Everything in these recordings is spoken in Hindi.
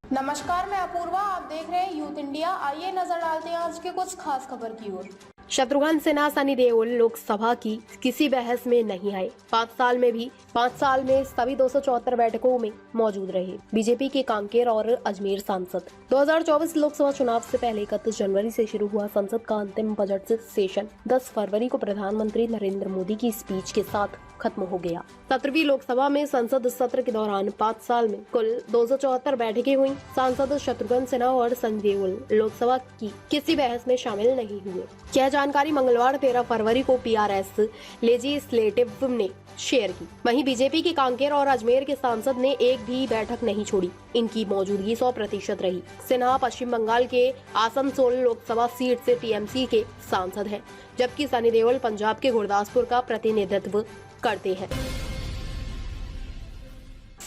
नमस्कार, मैं अपूर्वा। आप देख रहे हैं यूथ इंडिया। आइए नजर डालते हैं आज के कुछ खास खबर की ओर। शत्रुघ्न सिन्हा सनी देओल लोकसभा की किसी बहस में नहीं आए। 5 साल में सभी 274 बैठकों में मौजूद रहे। बीजेपी के कांकेर और अजमेर सांसद। 2024 लोकसभा चुनाव से पहले 31 जनवरी से शुरू हुआ संसद का अंतिम बजट सेशन 10 फरवरी को प्रधानमंत्री नरेंद्र मोदी की स्पीच के साथ खत्म हो गया। 17वीं लोकसभा में संसद सत्र के दौरान 5 साल में कुल 274 बैठकें हुई। सांसद शत्रुघ्न सिन्हा और सनी देओल लोकसभा की किसी बहस में शामिल नहीं हुए। यह जानकारी मंगलवार 13 फरवरी को पीआरएस लेजिस्लेटिव ने शेयर की। वहीं बीजेपी के कांकेर और अजमेर के सांसद ने एक भी बैठक नहीं छोड़ी। इनकी मौजूदगी 100% रही। सिन्हा पश्चिम बंगाल के आसनसोल लोकसभा सीट से टीएमसी के सांसद हैं, जबकि सनी देओल पंजाब के गुरदासपुर का प्रतिनिधित्व करते हैं।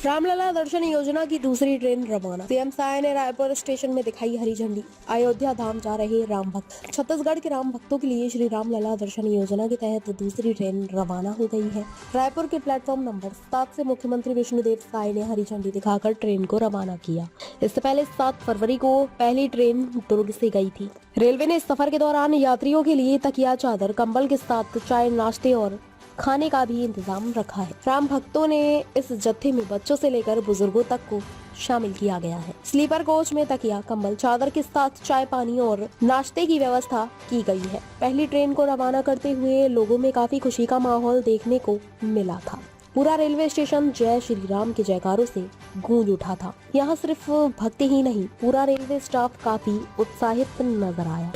रामलला दर्शन योजना की दूसरी ट्रेन रवाना। सीएम साय ने रायपुर स्टेशन में दिखाई हरी झंडी। अयोध्या धाम जा रहे राम भक्त। छत्तीसगढ़ के राम भक्तों के लिए श्री रामलला दर्शन योजना के तहत दूसरी ट्रेन रवाना हो गई है। रायपुर के प्लेटफॉर्म नंबर 7 से मुख्यमंत्री विष्णुदेव साय ने हरी झंडी दिखाकर ट्रेन को रवाना किया। इससे पहले 7 फरवरी को पहली ट्रेन दुर्ग से गई थी। रेलवे ने इस सफर के दौरान यात्रियों के लिए तकिया, चादर, कंबल के साथ चाय, नाश्ते और खाने का भी इंतजाम रखा है। राम भक्तों ने इस जत्थे में बच्चों से लेकर बुजुर्गों तक को शामिल किया गया है। स्लीपर कोच में तकिया, कंबल, चादर के साथ चाय, पानी और नाश्ते की व्यवस्था की गई है। पहली ट्रेन को रवाना करते हुए लोगों में काफी खुशी का माहौल देखने को मिला था। पूरा रेलवे स्टेशन जय श्री राम के जयकारों से गूंज उठा था। यहाँ सिर्फ भक्त ही नहीं, पूरा रेलवे स्टाफ काफी उत्साहित नजर आया।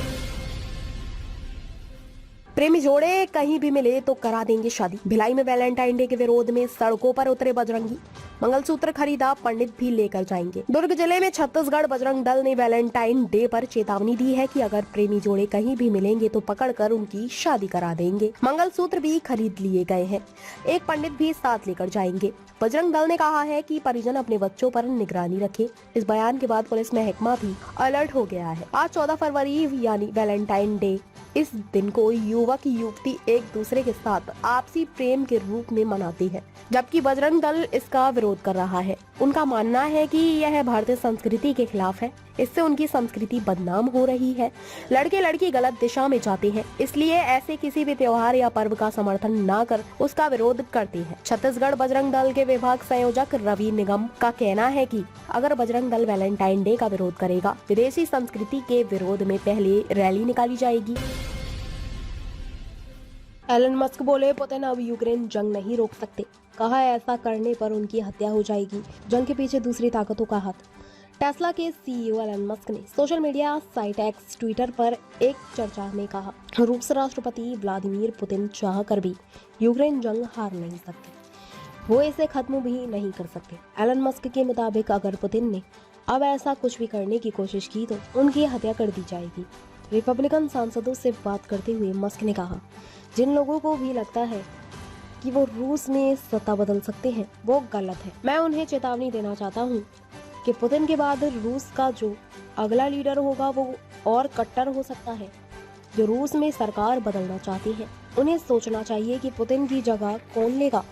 प्रेमी जोड़े कहीं भी मिले तो करा देंगे शादी। भिलाई में वैलेंटाइन डे के विरोध में सड़कों पर उतरे बजरंगी। मंगलसूत्र खरीदा, पंडित भी लेकर जाएंगे। दुर्ग जिले में छत्तीसगढ़ बजरंग दल ने वैलेंटाइन डे पर चेतावनी दी है कि अगर प्रेमी जोड़े कहीं भी मिलेंगे तो पकड़कर उनकी शादी करा देंगे। मंगलसूत्र भी खरीद लिए गए हैं। एक पंडित भी साथ लेकर जाएंगे। बजरंग दल ने कहा है कि परिजन अपने बच्चों पर निगरानी रखे। इस बयान के बाद पुलिस महकमा भी अलर्ट हो गया है। आज 14 फरवरी यानी वैलेंटाइन डे। इस दिन को युवक युवती एक दूसरे के साथ आपसी प्रेम के रूप में मनाते हैं, जबकि बजरंग दल इसका विरोध कर रहा है। उनका मानना है कि यह भारतीय संस्कृति के खिलाफ है। इससे उनकी संस्कृति बदनाम हो रही है। लड़के लड़की गलत दिशा में जाते हैं, इसलिए ऐसे किसी भी त्योहार या पर्व का समर्थन न कर उसका विरोध करते हैं। छत्तीसगढ़ बजरंग दल के विभाग संयोजक रवि निगम का कहना है कि अगर बजरंग दल वैलेंटाइन डे का विरोध करेगा, विदेशी संस्कृति के विरोध में पहले रैली निकाली जाएगी। एलन मस्क बोले, पुतिन अब यूक्रेन जंग नहीं रोक सकते। कहा ऐसा करने पर उनकी हत्या हो जाएगी। जंग के पीछे दूसरी ताकतों का हाथ। टेस्ला के सीईओ एलन मस्क ने social media site x Twitter पर एक चर्चा में कहा, रूस राष्ट्रपति व्लादिमीर पुतिन चाह कर भी यूक्रेन जंग हार नहीं सकते। वो इसे खत्म भी नहीं कर सकते। एलन मस्क के मुताबिक अगर पुतिन ने अब ऐसा कुछ भी करने की कोशिश की तो उनकी हत्या कर दी जाएगी। रिपब्लिकन सांसदों से बात करते हुए मस्क ने कहा, जिन लोगों को भी लगता है कि वो रूस में सत्ता बदल सकते हैं, वो गलत है। मैं उन्हें चेतावनी देना चाहता हूँ कि पुतिन के बाद रूस का जो अगला लीडर होगा वो और कट्टर हो सकता है। जो रूस में सरकार बदलना चाहते हैं, उन्हें सोचना चाहिए कि पुतिन की जगह कौन लेगा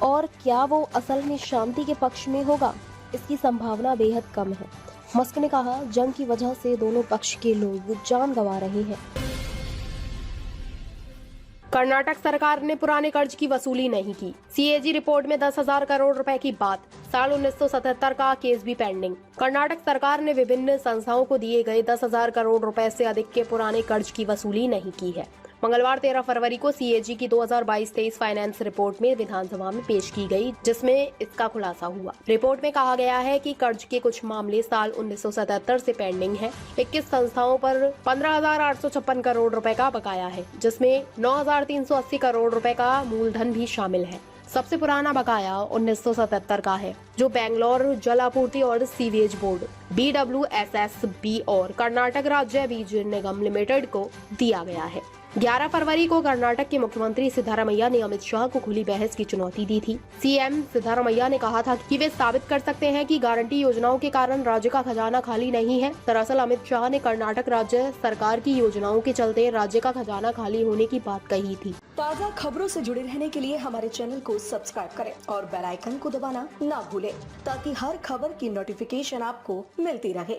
और क्या वो असल में शांति के पक्ष में होगा। इसकी संभावना बेहद कम है। मस्क ने कहा, जंग की वजह से दोनों पक्ष के लोग जान गंवा रहे हैं। कर्नाटक सरकार ने पुराने कर्ज की वसूली नहीं की। सीएजी रिपोर्ट में 10,000 करोड़ रुपए की बात। साल 1977 का केस भी पेंडिंग। कर्नाटक सरकार ने विभिन्न संस्थाओं को दिए गए 10,000 करोड़ रुपए से अधिक के पुराने कर्ज की वसूली नहीं की है। मंगलवार 13 फरवरी को सीएजी की 2022-23 फाइनेंस रिपोर्ट में विधानसभा में पेश की गई, जिसमें इसका खुलासा हुआ। रिपोर्ट में कहा गया है कि कर्ज के कुछ मामले साल 1977 से पेंडिंग है। 21 संस्थाओं पर 15,856 करोड़ रुपए का बकाया है, जिसमें 9,380 करोड़ रुपए का मूलधन भी शामिल है। सबसे पुराना बकाया 1977 का है, जो बेंगलोर जल आपूर्ति और सीवेज बोर्ड BWSSB और कर्नाटक राज्य बीज निगम लिमिटेड को दिया गया है। 11 फरवरी को कर्नाटक के मुख्यमंत्री सिद्धारमैया ने अमित शाह को खुली बहस की चुनौती दी थी। सीएम सिद्धारमैया ने कहा था कि वे साबित कर सकते हैं कि गारंटी योजनाओं के कारण राज्य का खजाना खाली नहीं है। दरअसल अमित शाह ने कर्नाटक राज्य सरकार की योजनाओं के चलते राज्य का खजाना खाली होने की बात कही थी। ताज़ा खबरों से जुड़े रहने के लिए हमारे चैनल को सब्सक्राइब करें और बेल आइकन को दबाना ना भूलें ताकि हर खबर की नोटिफिकेशन आपको मिलती रहे।